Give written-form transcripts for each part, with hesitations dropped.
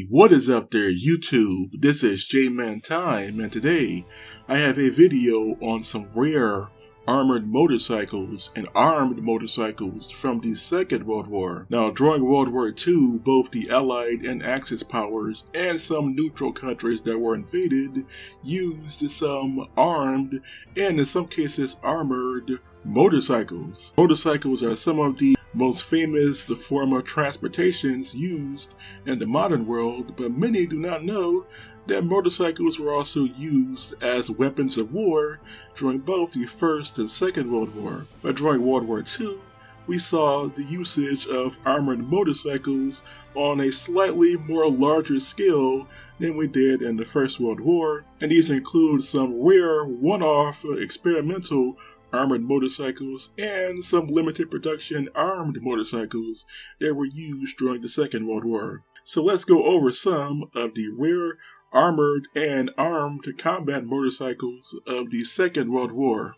What is up there, YouTube? This is J-Man Time, and today I have a video on some rare armored motorcycles and armed motorcycles from the Second World War. Now, during World War II, both the Allied and Axis powers and some neutral countries that were invaded used some armed and in some cases armored motorcycles. Motorcycles are some of the most famous form of transportations used in the modern world, but many do not know that motorcycles were also used as weapons of war during both the First and Second World War. But during World War II, we saw the usage of armored motorcycles on a slightly more larger scale than we did in the First World War, and these include some rare one-off experimental armored motorcycles and some limited production armed motorcycles that were used during the Second World War. So let's go over some of the rare armored and armed combat motorcycles of the Second World War.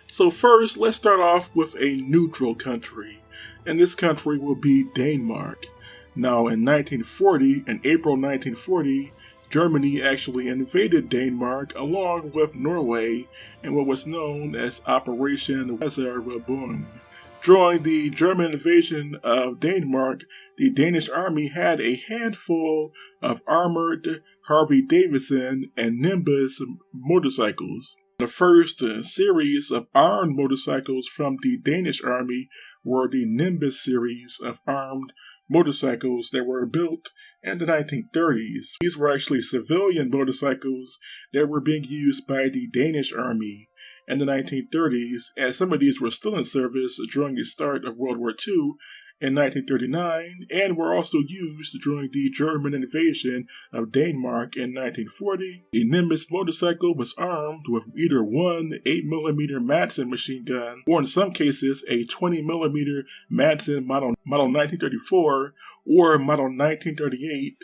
So first, let's start off with a neutral country, and this country will be Denmark. Now in April 1940, Germany actually invaded Denmark along with Norway in what was known as Operation Weserübung. During the German invasion of Denmark, the Danish army had a handful of armored Harley-Davidson and Nimbus motorcycles. The first series of armed motorcycles from the Danish army were the Nimbus Series of armed motorcycles that were built in the 1930s. These were actually civilian motorcycles that were being used by the Danish army in the 1930s, and some of these were still in service during the start of World War II in 1939, and were also used during the German invasion of Denmark in 1940. The Nimbus motorcycle was armed with either one 8mm Madsen machine gun, or in some cases a 20mm Madsen model 1934 or model 1938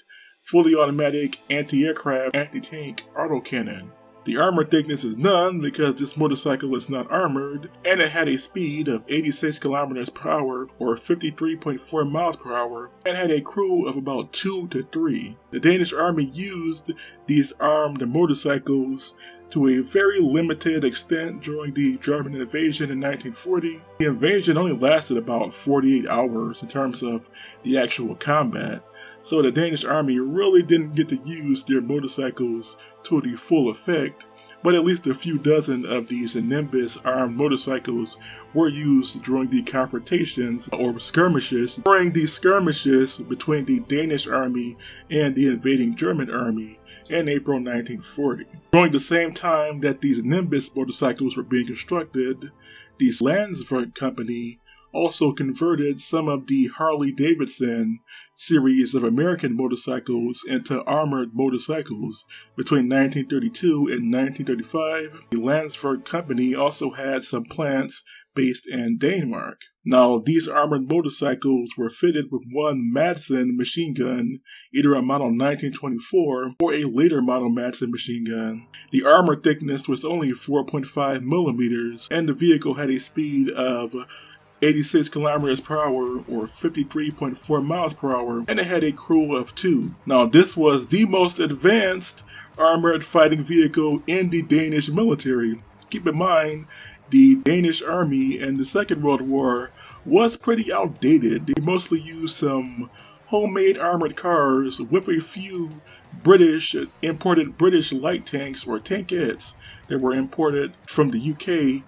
fully automatic anti-aircraft, anti-tank autocannon. The armor thickness is none because this motorcycle is not armored, and it had a speed of 86 km per hour or 53.4 miles per hour, and had a crew of about 2 to 3. The Danish army used these armed motorcycles to a very limited extent during the German invasion in 1940. The invasion only lasted about 48 hours in terms of the actual combat, so the Danish army really didn't get to use their motorcycles to the full effect, but at least a few dozen of these Nimbus armed motorcycles were used during the confrontations or skirmishes, between the Danish army and the invading German army in April 1940. During the same time that these Nimbus motorcycles were being constructed, the Landsverk company also converted some of the Harley-Davidson series of American motorcycles into armored motorcycles. Between 1932 and 1935, the Landsverk company also had some plants based in Denmark. Now, these armored motorcycles were fitted with one Madsen machine gun, either a model 1924 or a later model Madsen machine gun. The armor thickness was only 4.5 millimeters, and the vehicle had a speed of 86 kilometers per hour or 53.4 miles per hour, and it had a crew of 2. Now, this was the most advanced armored fighting vehicle in the Danish military. Keep in mind, the Danish army in the Second World War was pretty outdated. They mostly used some homemade armored cars with a few imported British light tanks or tankettes that were imported from the UK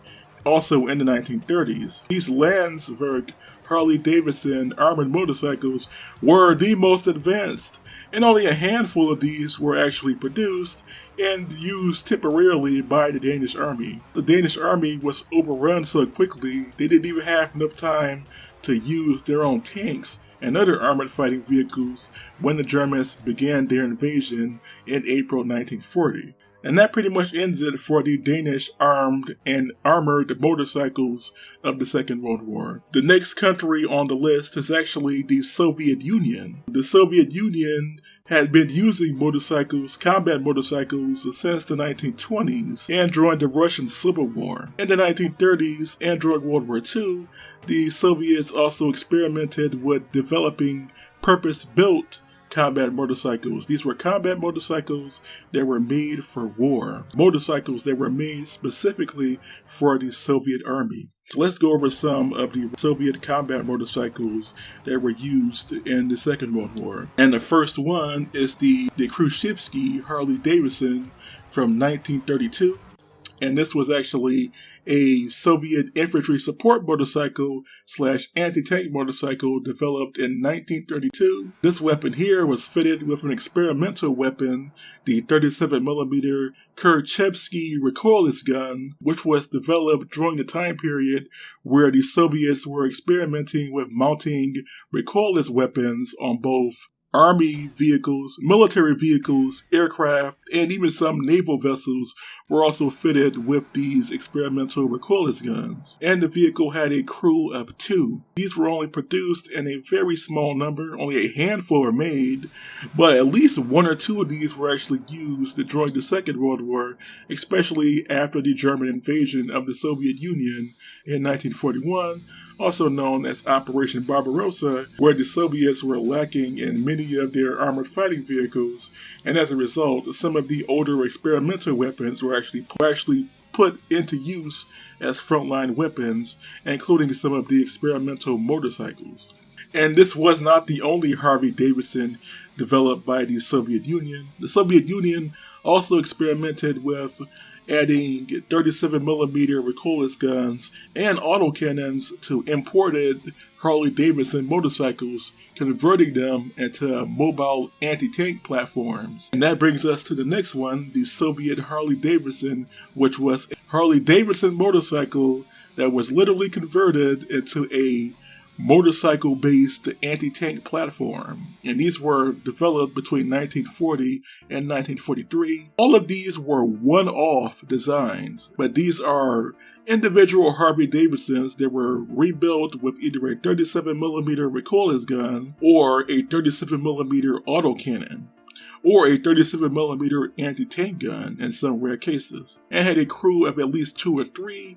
also in the 1930s. These Landsverk Harley-Davidson armored motorcycles were the most advanced, and only a handful of these were actually produced and used temporarily by the Danish army. The Danish army was overrun so quickly they didn't even have enough time to use their own tanks and other armored fighting vehicles when the Germans began their invasion in April 1940. And that pretty much ends it for the Danish armed and armored motorcycles of the Second World War. The next country on the list is actually the Soviet Union. The Soviet Union had been using combat motorcycles, since the 1920s and during the Russian Civil War. In the 1930s and during World War II, the Soviets also experimented with developing purpose-built combat motorcycles. These were combat motorcycles that were made for war. Motorcycles that were made specifically for the Soviet Army. So let's go over some of the Soviet combat motorcycles that were used in the Second World War. And the first one is the Khrushchevsky Harley-Davidson from 1932. And this was actually a Soviet infantry support motorcycle / anti-tank motorcycle developed in 1932. This weapon here was fitted with an experimental weapon, the 37mm Khrushchevsky recoilless gun, which was developed during the time period where the Soviets were experimenting with mounting recoilless weapons on both Army vehicles, military vehicles, aircraft, and even some naval vessels were also fitted with these experimental recoilless guns. And the vehicle had a crew of 2. These were only produced in a very small number, only a handful were made, but at least 1 or 2 of these were actually used during the Second World War, especially after the German invasion of the Soviet Union in 1941. Also known as Operation Barbarossa, where the Soviets were lacking in many of their armored fighting vehicles, and as a result, some of the older experimental weapons were actually put into use as frontline weapons, including some of the experimental motorcycles. And this was not the only Harley-Davidson developed by the Soviet Union. The Soviet Union also experimented with adding 37mm recoilless guns and autocannons to imported Harley-Davidson motorcycles, converting them into mobile anti-tank platforms. And that brings us to the next one, the Soviet Harley-Davidson, which was a Harley-Davidson motorcycle that was literally converted into a motorcycle-based anti-tank platform, and these were developed between 1940 and 1943. All of these were one-off designs, but these are individual Harley-Davidsons that were rebuilt with either a 37mm recoilless gun or a 37mm autocannon, or a 37mm anti-tank gun in some rare cases, and had a crew of at least 2 or 3.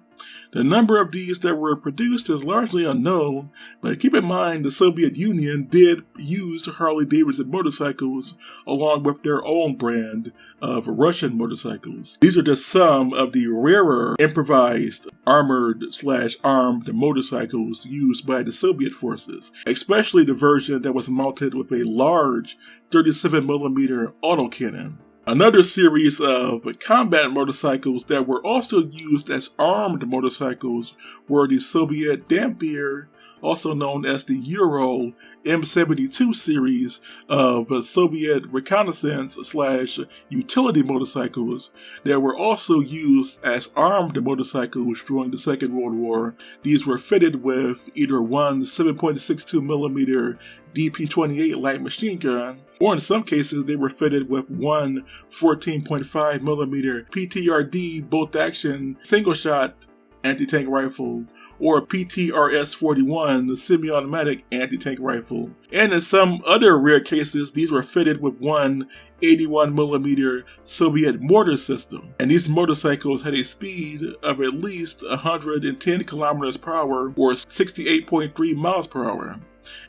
The number of these that were produced is largely unknown, but keep in mind the Soviet Union did use Harley-Davidson motorcycles along with their own brand of Russian motorcycles. These are just some of the rarer improvised armored / armed motorcycles used by the Soviet forces, especially the version that was mounted with a large 37mm autocannon. Another series of combat motorcycles that were also used as armed motorcycles were the Soviet Dampier, also known as the Ural M72 series of Soviet reconnaissance / utility motorcycles that were also used as armed motorcycles during the Second World War. These were fitted with either one 7.62mm DP-28 light machine gun, or in some cases they were fitted with one 14.5mm PTRD bolt-action single-shot anti-tank rifle, or PTRS-41, the semi-automatic anti-tank rifle. And in some other rare cases, these were fitted with one 81mm Soviet mortar system. And these motorcycles had a speed of at least 110 kilometers per hour, or 68.3 miles per hour.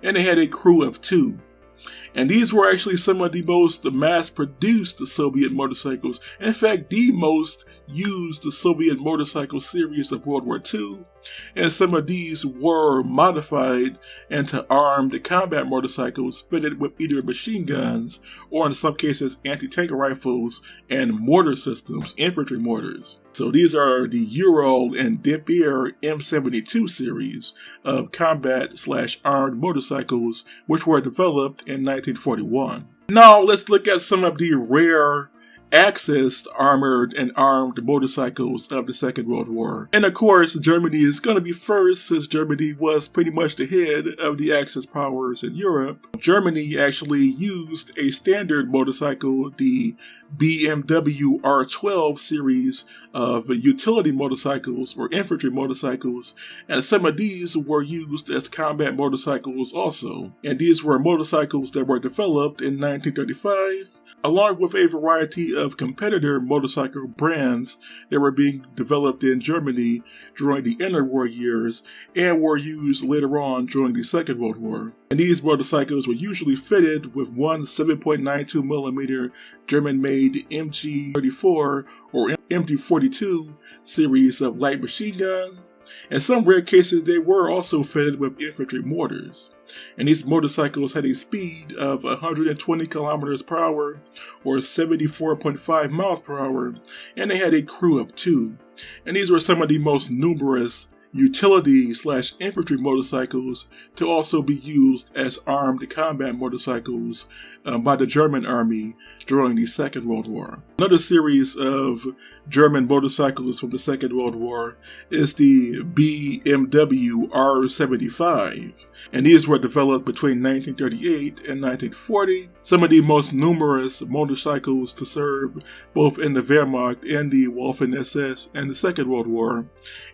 And they had a crew of 2. And these were actually some of the most mass-produced Soviet motorcycles. In fact, the most used Soviet motorcycle series of World War II, and some of these were modified into armed combat motorcycles fitted with either machine guns or in some cases anti-tank rifles and mortar systems, infantry mortars. So these are the Ural and Dampier M72 series of combat / armed motorcycles which were developed in 1941. Now let's look at some of the rare Axis armored and armed motorcycles of the Second World War. And of course, Germany is going to be first, since Germany was pretty much the head of the Axis powers in Europe. Germany actually used a standard motorcycle, the BMW R12 series of utility motorcycles or infantry motorcycles, and some of these were used as combat motorcycles also. And these were motorcycles that were developed in 1935, along with a variety of competitor motorcycle brands that were being developed in Germany during the interwar years and were used later on during the Second World War. and these motorcycles were usually fitted with one 7.92mm German-made MG34 or MG42 series of light machine gun. In some rare cases, they were also fitted with infantry mortars. And these motorcycles had a speed of 120 kilometers per hour or 74.5 miles per hour, and they had a crew of 2. And these were some of the most numerous utility/infantry motorcycles to also be used as armed combat motorcycles by the German army during the Second World War. Another series of German motorcycles from the Second World War is the BMW R75, and these were developed between 1938 and 1940. Some of the most numerous motorcycles to serve both in the Wehrmacht and the Waffen-SS in the Second World War,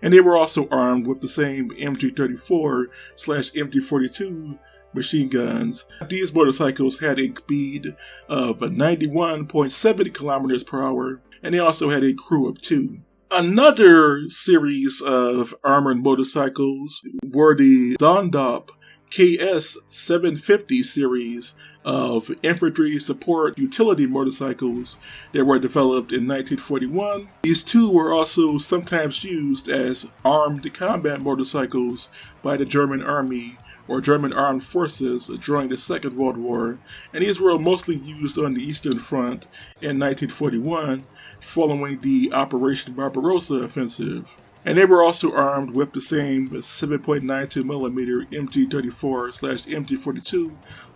and they were also armed with the same MG34/MG42 machine guns. These motorcycles had a speed of 91.7 kilometers per hour, and they also had a crew of 2. Another series of armored motorcycles were the Zondop KS750 series of infantry support utility motorcycles that were developed in 1941. These two were also sometimes used as armed combat motorcycles by the German army or German armed forces during the Second World War, and these were mostly used on the Eastern Front in 1941 following the Operation Barbarossa offensive. And they were also armed with the same 7.92mm MG34/MG42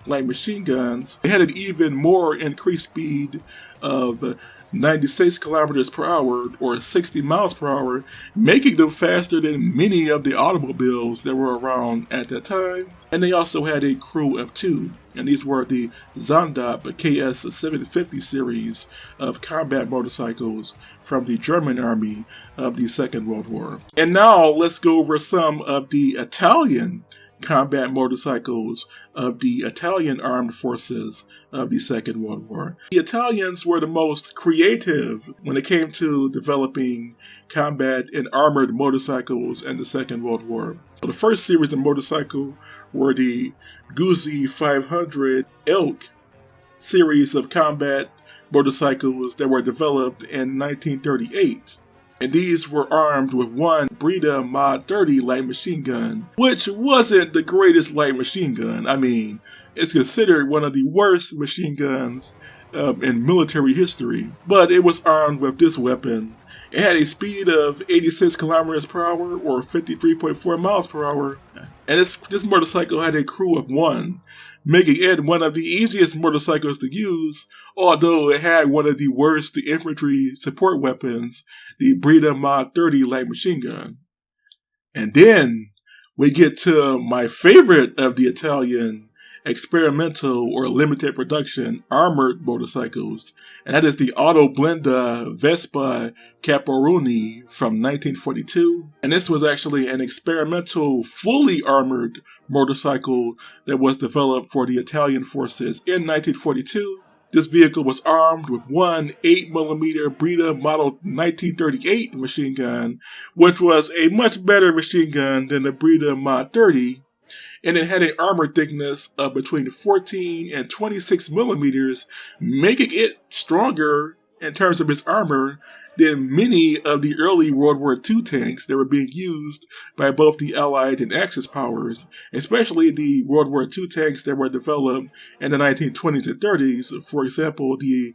light machine guns. They had an even more increased speed of 96 kilometers per hour or 60 miles per hour, making them faster than many of the automobiles that were around at that time. And they also had a crew of 2, and these were the Zondop KS750 series of combat motorcycles from the German army of the Second World War. And now let's go over some of the Italian combat motorcycles of the Italian armed forces of the Second World War. The Italians were the most creative when it came to developing combat and armored motorcycles in the Second World War. So the first series of motorcycles were the Guzzi 500 Elk series of combat motorcycles that were developed in 1938. And these were armed with one Breda Mod 30 light machine gun, which wasn't the greatest light machine gun. I mean, it's considered one of the worst machine guns in military history, but it was armed with this weapon. It had a speed of 86 kilometers per hour or 53.4 miles per hour, and this motorcycle had a crew of 1, making it one of the easiest motorcycles to use, although it had one of the worst infantry support weapons, the Breda Mod 30 light machine gun. And then we get to my favorite of the Italian experimental or limited production armored motorcycles, and that is the Autoblinda Vespa Caproni from 1942. And this was actually an experimental, fully armored motorcycle that was developed for the Italian forces in 1942. This vehicle was armed with one 8mm Breda Model 1938 machine gun, which was a much better machine gun than the Breda Mod 30, and it had an armor thickness of between 14 and 26 millimeters, making it stronger in terms of its armor than many of the early World War II tanks that were being used by both the Allied and Axis powers, especially the World War II tanks that were developed in the 1920s and 30s, for example, the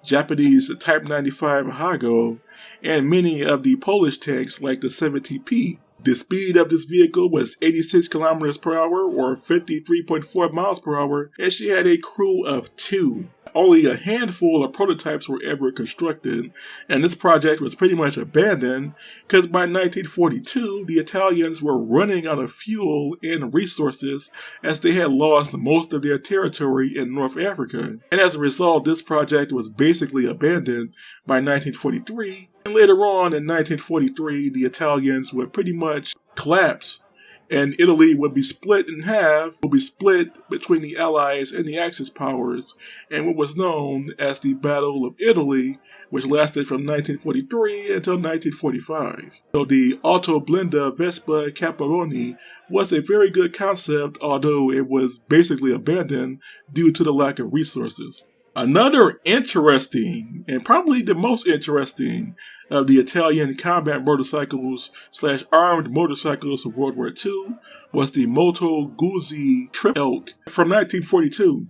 Japanese Type 95 Hago, and many of the Polish tanks like the 70P. The speed of this vehicle was 86 kilometers per hour or 53.4 miles per hour, and she had a crew of 2. Only a handful of prototypes were ever constructed, and this project was pretty much abandoned because by 1942, the Italians were running out of fuel and resources as they had lost most of their territory in North Africa. And as a result, this project was basically abandoned by 1943. And later on in 1943, the Italians would pretty much collapse and Italy would be split in half, would be split between the Allies and the Axis powers, and what was known as the Battle of Italy, which lasted from 1943 until 1945. So the Autoblinda Vespa Caproni was a very good concept, although it was basically abandoned due to the lack of resources. Another interesting, and probably the most interesting, of the Italian combat motorcycles / armed motorcycles of World War II was the Moto Guzzi Trialce from 1942.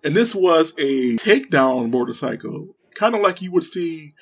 And this was a takedown motorcycle, kind of like you would see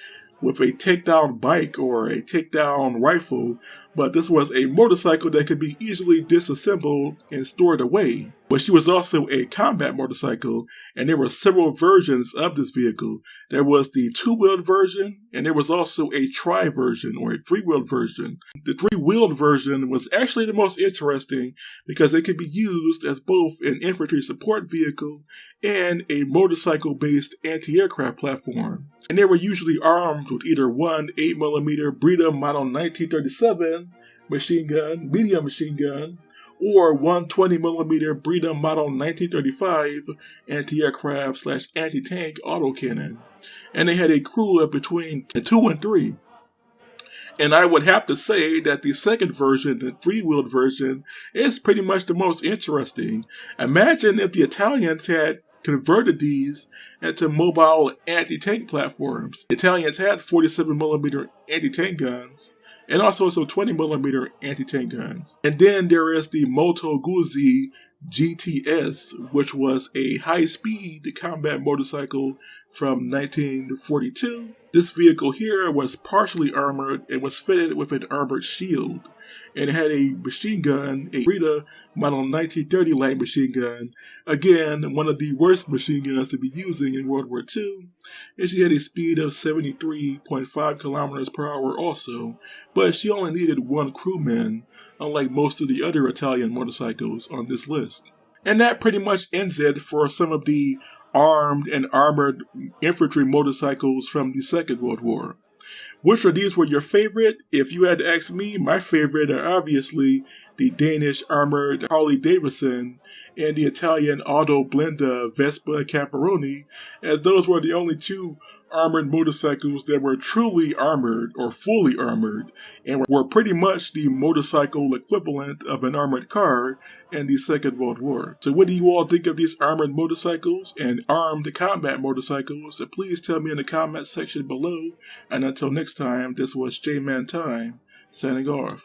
with a takedown bike or a takedown rifle, but this was a motorcycle that could be easily disassembled and stored away. But she was also a combat motorcycle, and there were several versions of this vehicle. There was the two-wheeled version, and there was also a tri-version or a three-wheeled version. The three-wheeled version was actually the most interesting because it could be used as both an infantry support vehicle and a motorcycle-based anti-aircraft platform. And they were usually armed with either one 8mm Breda Model 1937 machine gun, medium machine gun, or one 20mm Breda Model 1935 anti-aircraft / anti-tank autocannon. And they had a crew of between 2 and 3. And I would have to say that the second version, the three-wheeled version, is pretty much the most interesting. Imagine if the Italians had converted these into mobile anti-tank platforms. The Italians had 47mm anti-tank guns, and also some 20mm anti-tank guns. And then there is the Moto Guzzi GTS, which was a high-speed combat motorcycle from 1942. This vehicle here was partially armored and was fitted with an armored shield. And it had a machine gun, a Breda Model 1930 light machine gun. Again, one of the worst machine guns to be using in World War II. And she had a speed of 73.5 kilometers per hour also. But she only needed one crewman, unlike most of the other Italian motorcycles on this list. And that pretty much ends it for some of the armed and armored infantry motorcycles from the Second World War. Which of these were your favorite? If you had to ask me, my favorite are obviously the Danish armored Harley Davidson and the Italian Autoblinda Vespa Caproni, as those were the only two armored motorcycles that were truly armored or fully armored and were pretty much the motorcycle equivalent of an armored car in the Second World War. So what do you all think of these armored motorcycles and armed combat motorcycles? So please tell me in the comment section below. And until next time, this was J-Man Time, signing off.